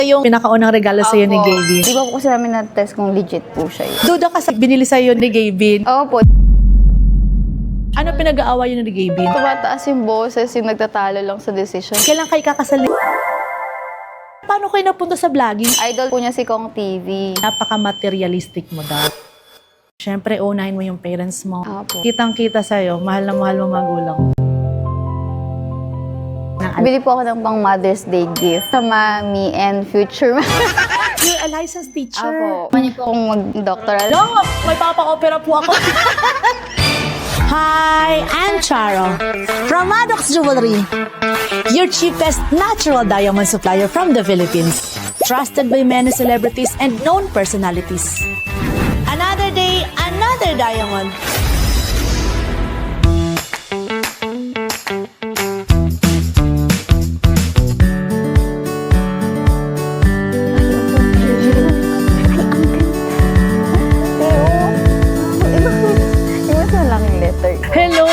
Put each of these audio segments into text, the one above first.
Yung pinakaunang regalo sa'yo ni Gavin. Di ba po kasi namin na-test kung legit po siya eh. Duda kasi binili sa'yo ni Gavin. Opo. Ano pinag-aaway yun ni Gavin? Tumataas yung boses, yung nagtatalo lang sa decision. Kailan kayo kakasal? Paano kayo napunta sa vlogging? Idol po niya si Kong TV. Napaka-materialistic mo daw. Siyempre, unahin mo yung parents mo. Opo. Kitang-kita sa'yo, mahal na mahal mo magulang. Bili po ako ng pang Mother's Day gift sa mommy and future You're a licensed teacher. Opo. Mani po akong mag-doctoral. No! May papa-opera po ako. Hi, I'm Charo from Maddox Jewelry, your cheapest natural diamond supplier from the Philippines, trusted by many celebrities and known personalities. Another day, another diamond. Hello!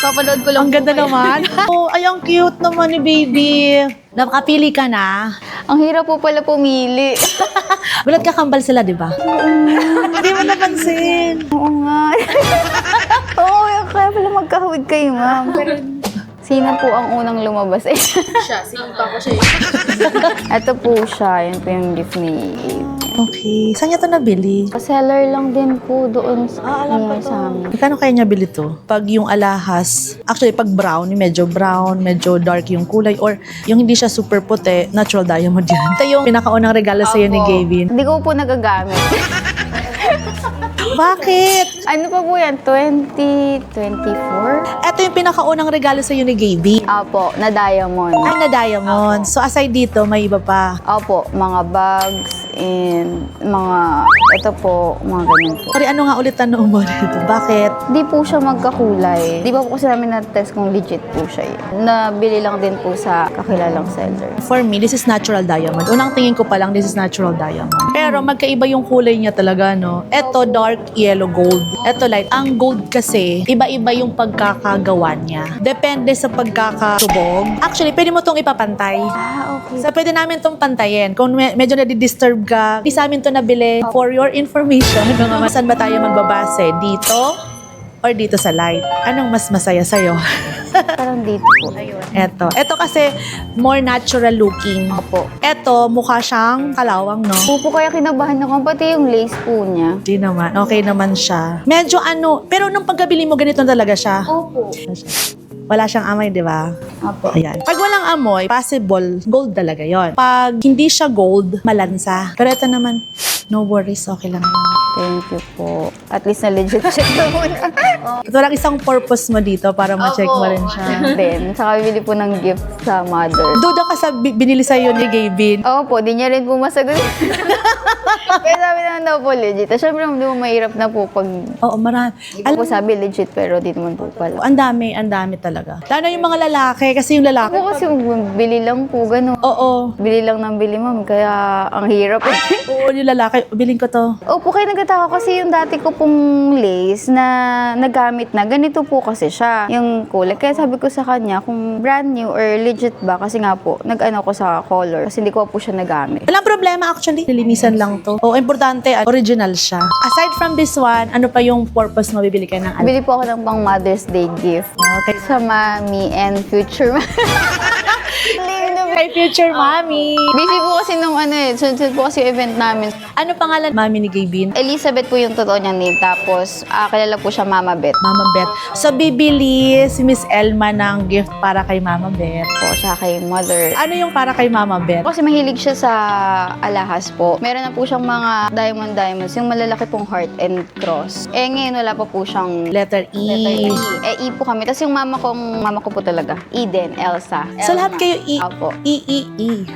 Papanood ko lang Ang ganda naman. Oh, ay, ang cute naman ni baby. Nakapili ka na. Ang hirap po pala pumili. Gulat ka kambal sila, di ba? Hindi mo napansin. Oo nga. Oo, kaya pala magkahawig kayo, ma'am. Sino po ang unang lumabas? Siya, sinunta ko siya. Ito po siya. Yan po yung gift ni Okay. Saan niya ito nabili? seller lang din po doon Alam ko to. sa amin. Kano kaya niya bili to? Pag yung alahas, actually pag brown, medyo dark yung kulay, or yung hindi siya super puti, natural diamond yan. Ito yung pinakaunang regalo sa'yo ni Gavin. Hindi ko po nagagamit. Bakit? Ano pa po yan? 2024? Ito yung pinakaunang regalo sa'yo ni Gavin. Apo, na diamond. Ay, na diamond. So aside dito, may iba pa. Opo, mga bags and mga, ito po, mga ganyan po. Sorry, ano nga ulit tanong mo dito? Bakit? Di po siya magkakulay. Di ba po kasi namin na-test kung legit po siya eh. Nabili lang din po sa kakilalang seller. For me, this is natural diamond. Unang tingin ko pa lang, this is natural diamond. Pero magkaiba yung kulay niya talaga, no? Ito, dark yellow gold. Ito, light. Ang gold kasi, iba-iba yung pagkakagawa niya. Depende sa pagkakatubog. Actually, pwede mo tong ipapantay. Ah, okay. So, pwede namin tong pantayin. Kung medyo nadi-disturb ka, di sa amin to nabili. For your information, saan ba tayo magbabase? Dito or dito sa light? Anong mas masaya sa'yo? Parang dito po. Eto. Eto kasi more natural looking. Opo. Eto, mukha siyang kalawang, no? Po kaya kinabahan ako, pati yung lace po niya. Di naman. Okay naman siya. Medyo ano, pero nung pagkabili mo, ganito talaga siya. Opo. Wala siyang amoy, di ba? Opo. Ayan. Pag walang amoy, possible, gold talaga yon. Pag hindi siya gold, malansa. Pero ito naman, no worries, okay lang yun. Thank you po. At least na legit check na muna. Ito lang isang purpose mo dito para ma-check mo rin siya. Then, saka bibili po ng gift sa mother. Duda ka sa binili sa'yo ni Gavin. Opo, di niya rin po masagot. Kaya sabi naman daw po legit. Siyempre, hindi mo mahirap na po pag... Oo, marami. Hindi po sabi legit, pero di naman po pala. Ang dami talaga. Lalo yung mga lalaki, kasi yung lalaki. Ako kasi bili lang po, gano'n. Oo. Bili lang ng bili, ma'am. Kaya ang hirap. Oo, yung lalaki, biling ko to. Opo, kaya nagtataka kasi yung dati ko pong lace na nagamit na, ganito po kasi siya, yung kulay. Kaya sabi ko sa kanya, kung brand new or legit ba, kasi nga po, nag-ano ko sa color, kasi hindi ko po siya nagamit. Walang problema actually. Nilinisan lang to. Oo, importante, original siya. Aside from this one, ano pa yung purpose mo bibili ka ng Bili po ako ng pang Mother's Day gift. Okay. Sa mommy and future Kay future mommy. Busy po kasi nung ano eh, sunod po kasi yung event namin. Ano pangalan mami ni Gavin? Elizabeth po yung totoo niyang name, tapos kilala po siya Mama Beth. Mama Beth. So, bibili si Miss Elma ng gift para kay Mama Beth. Po siya kay mother. Ano yung para kay Mama Beth? Kasi mahilig siya sa alahas po. Meron na po siyang mga diamonds, yung malalaki pong heart and cross. Eh ngayon wala pa po siyang Letter E. E po kami. Tapos yung mama ko po talaga, Eden, Elsa. So, lahat kayo E. Opo. E. E.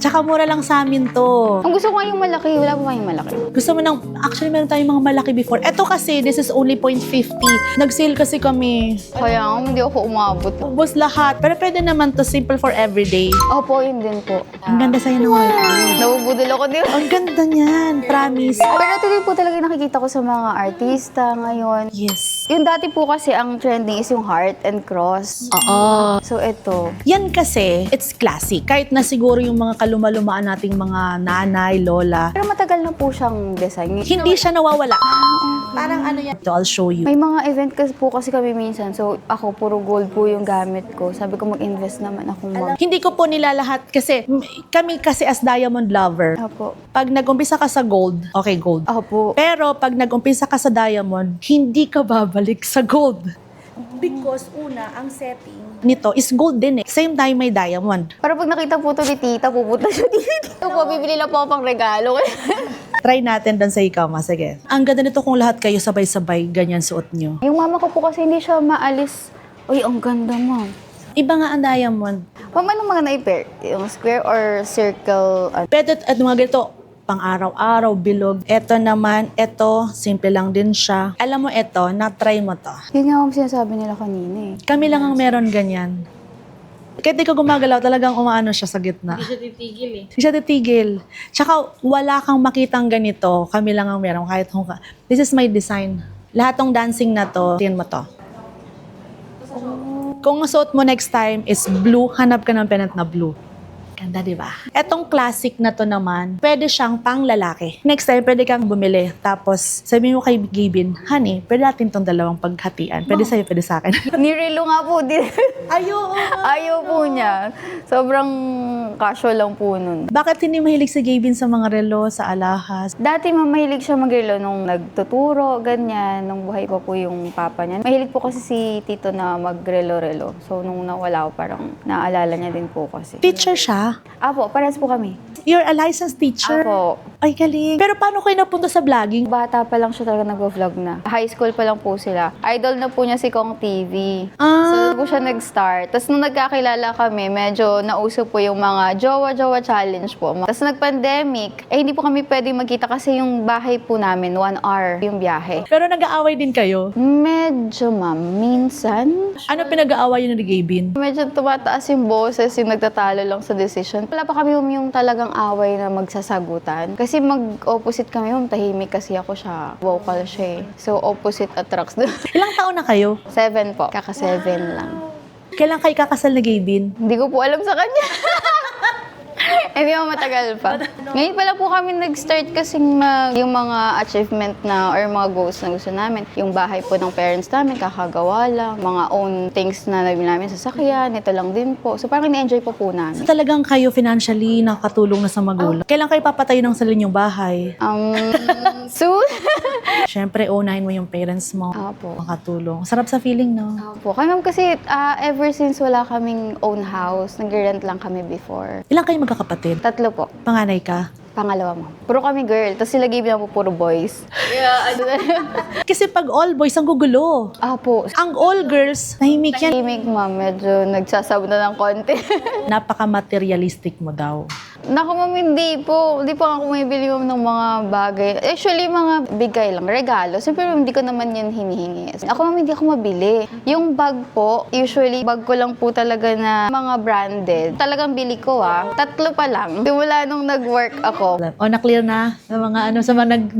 Tsaka mura lang sa amin to. Ang gusto ko nga yung malaki, wala po kayong malaki. Gusto mo actually meron tayong mga malaki before. Ito kasi, this is only 0.50. Nag-sale kasi kami. Kaya nga, hindi ako umabot. Ubus lahat. Pero pwede naman to simple for everyday. Opo, yun din po. Ang ganda sa'yo ng white. Nabubudol ako din. Ang ganda niyan. Promise. Pero ito din po talaga yung nakikita ko sa mga artista ngayon. Yes. Yung dati po kasi ang trending is yung heart and cross. Oo. So ito, Yan kasi, it's classic. Kahit na siguro yung mga kalumalumaan nating mga nanay, lola, pero matagal na po siyang design. hindi siya nawawala. Parang ano yan. Ito, I'll show you. May mga event kasi kami minsan. So ako, puro gold po yung gamit ko. Sabi ko mag-invest naman akong Hindi ko po nila lahat kasi kami kasi as diamond lover, Opo. pag nag-umpisa ka sa gold, okay, gold. Opo. Pero pag nag-umpisa ka sa diamond, hindi ka babalik sa gold. Because una, ang setting nito is gold din eh. Same time may diamond. Pero pag nakita po to ni tita, pupunta siya dito. Ito po, bibili lang po ako pang regalo. Try natin doon sa ikaw, sige. Ang ganda nito kung lahat kayo sabay-sabay ganyan suot nyo. Yung mama ko po kasi hindi siya maalis. Uy, ang ganda, ma'am. Iba nga ang diamond. Ma'am, anong mga na-pair? Yung square or circle? Pero at mga ganito, pang araw-araw, bilog. Ito naman, ito, simple lang din siya. Alam mo ito, na-try mo to. Yun nga ma'am sinasabi nila kanina eh. Kami lang ang meron ganyan. Kahit di ko gumagalaw, talagang umaano siya sa gitna. Hindi siya titigil eh. Hindi siya titigil. Tsaka wala kang makitang ganito, kami lang ang meron kahit hungka. This is my design. Lahat ng dancing na to, tingnan mo to. Kung ang suot mo next time is blue, hanap ka ng pendant na blue. Ganda, di ba? Etong classic na to naman, pwede siyang pang lalaki. Next time, pwede kang bumili. Tapos, sabi mo kay Gabin, honey, pwede natin tong dalawang paghatian. Pwede sa'yo, pwede sa akin. Nirelo nga po din. Ayo! Ayaw po niya. Sobrang casual lang po nun. Bakit hindi mahilig si Gabin sa mga relo, sa alahas? Dati mahilig siya magrelo nung nagtuturo, ganyan, nung buhay pa po yung papa niya. Mahilig po kasi si Tito na magrelo-relo. So, nung nawala ko, parang naalala niya din po kasi. Teacher siya? Apo, parehas po kami. You're a licensed teacher? Apo. Ay, galing. Pero paano kayo napunta sa vlogging? Bata pa lang siya talaga nag-vlog na. High school pa lang po sila. Idol na po niya si Kong TV. So, doon po siya nag-start. Tapos nung nagkakilala kami, medyo nauso po yung mga jowa-jowa challenge po. Tapos nag-pandemic, hindi po kami pwedeng magkita kasi yung bahay po namin, 1 hour yung biyahe. Pero nag-aaway din kayo? Medyo, ma'am. Minsan, Ano pinag-aaway yun ni Gabin? medyo tumataas yung boses, yung nagtatalo lang sa decision. Wala pa kami yung talagang away na magsasagutan. Kasi mag-opposite kami, tahimik kasi ako siya. Vocal siya eh. So, opposite attracts. Ilang taon na kayo? 7 po. Kaka-7 lang. Kailan kayo kakasal ni Gabin? Hindi ko po alam sa kanya. Hindi mo matagal pa. Ngayon pa lang po kami nag-start kasi yung mga achievement na or mga goals na gusto namin. Yung bahay po ng parents namin, kakagawa lang. Mga own things na nabili namin sa sakyan, ito lang din po. So parang ni-enjoy po namin. Talagang kayo financially nakatulong na sa magulang. Kailan kayo papatayo ng sarili niyong bahay? Soon? Siyempre, unahin mo yung parents mo. Apo. Makatulong. Sarap sa feeling, no? Opo. Kaya ma'am kasi ever since wala kaming own house, nag-rent lang kami before. Ilang kayo magkakapatid? 3 po. Panganay ka? Pangalawa mo. Puro kami girl. Tapos sila Gabe na po puro boys. Kasi pag all boys, ang gugulo. Apo. Ang all girls, tahimik yan. Tahimik ma'am. Medyo nagsasabot na ng konti. Napaka-materialistic mo daw. Naku ma'am, hindi po. Hindi po ako bumibili ma'am ng mga bagay. Actually, mga bigay lang. Regalo. Siyempre hindi ko naman yan hinihingi. Ako ma'am, hindi ako mabili. Yung bag po, usually, bag ko lang po talaga na mga branded. Talagang bili ko 3 pa lang. Simula nung nag-work ako. O, na-clear na sa mga sa mga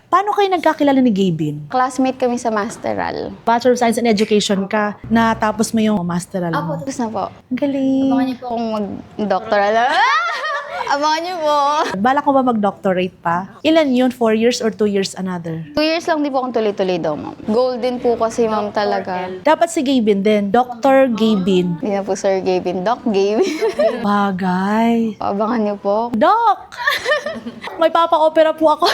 Paano kayo nagkakilala ni Gabin? Classmate kami sa Masteral. Bachelor of Science in Education ka, natapos mo yung masteral mo. Tapos na po. Ang galing. Abangan niyo po kung mag-doctoral. Abangan niyo po. Bala ko ba mag-doctorate pa? Ilan yun? 4 years or 2 years another? 2 years lang di po akong tuloy-tuloy daw, ma'am. Golden po kasi, ma'am, talaga. Dapat si Gabin din. Dr. Gabin. Hindi na po Sir Gavin. Doc Gavin. Bagay. Abangan niyo po. Doc! May papa-opera po ako.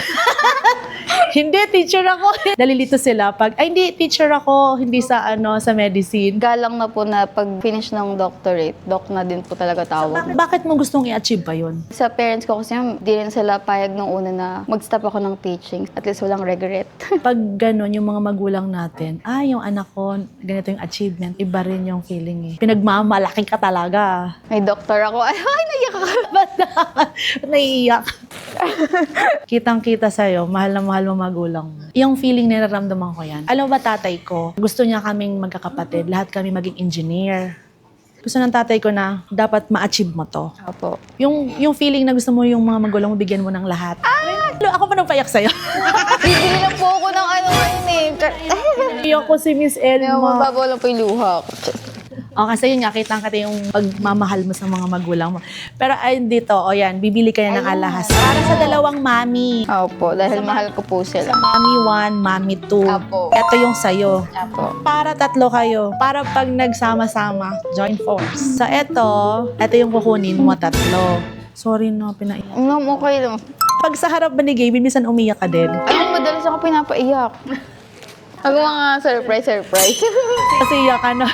Hindi, teacher ako. Nalilito sila pag, ay hindi, teacher ako, hindi sa sa medicine. Galang na po na pag finish ng doctorate, doc na din po talaga tawag. Bakit mo gustong i-achieve pa yun? Sa parents ko kasi, ma'am, di rin sila payag nung una na mag-stop ako ng teaching. At least walang regret. Pag gano'n, yung mga magulang natin, yung anak ko, ganito yung achievement, iba rin yung feeling eh. Pinagmamalaki ka talaga. May doctor ako. Ay, naiyak ako. Ba't naiiyak? Kitang-kita sa'yo, mahal na mahal mo magulang mo. Yung feeling na nararamdaman ko yan. Alam mo ba tatay ko, gusto niya kaming magkakapatid, lahat kami maging engineer. Gusto ng tatay ko na dapat ma-achieve mo to. Opo. Yung feeling na gusto mo yung mga magulang mo, bigyan mo ng lahat. Ako pa nang payak sa'yo. Bibili lang po ako ng ano ngayon eh. Iyak ko si Miss Elma. Mababaw lang po yung luha ko. O, kasi yun nga, kitang-kita yung pagmamahal mo sa mga magulang mo. Pero ayun dito, o yan, bibili ka na ng alahas. Para sa dalawang mami. Opo, dahil mahal ko po sila. Mami 1, mami 2. Apo. Ito yung sayo. Opo. Para tatlo kayo. Para pag nagsama-sama, join force. So, ito yung kukunin mo, tatlo. Sorry no, pinaiyak. Ma'am, okay lang. Pag sa harap ba ni Gaby, minsan umiyak ka din. Ay, madalas ako pinapaiyak. Ako mga surprise. Kasi iyak ka na.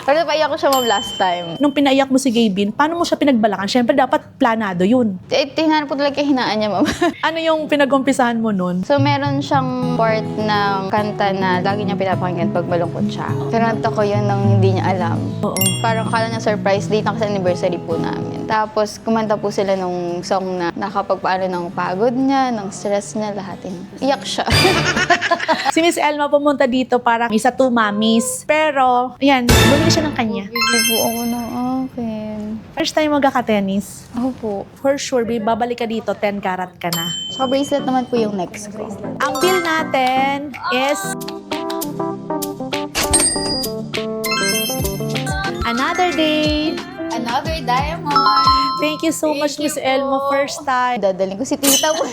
Pero paiyak ko siya ma'am last time. Nung pinaiyak mo si Gavin, paano mo siya pinagbalakan? Siyempre, dapat planado yun. Tinanap ko talaga yung hinaan niya ma'am. Ano yung pinag-umpisahan mo nun? So, meron siyang part ng kanta na lagi niya pinapakinggan pag malungkot siya. Kinanta ko yun nang hindi niya alam. Oo. Parang kala niya surprise date na kasi anniversary po namin. Tapos, kumanta po sila nung song na nakapagpaano ng pagod niya, ng stress niya, lahat yun. Iyak siya. Si Miss Elma pumunta dito para isa 2 mamis. Pero, yan, bumili siya ng kanya. Hindi po ako ng akin. First time magkaka-tennis. Ako po. For sure, babalik ka dito, 10 karat ka na. Saka bracelet naman po yung next ko. Ang bill natin is another day. Another diamond. Thank you so much, Miss Elma. First time. Dadaling ko si tita mo.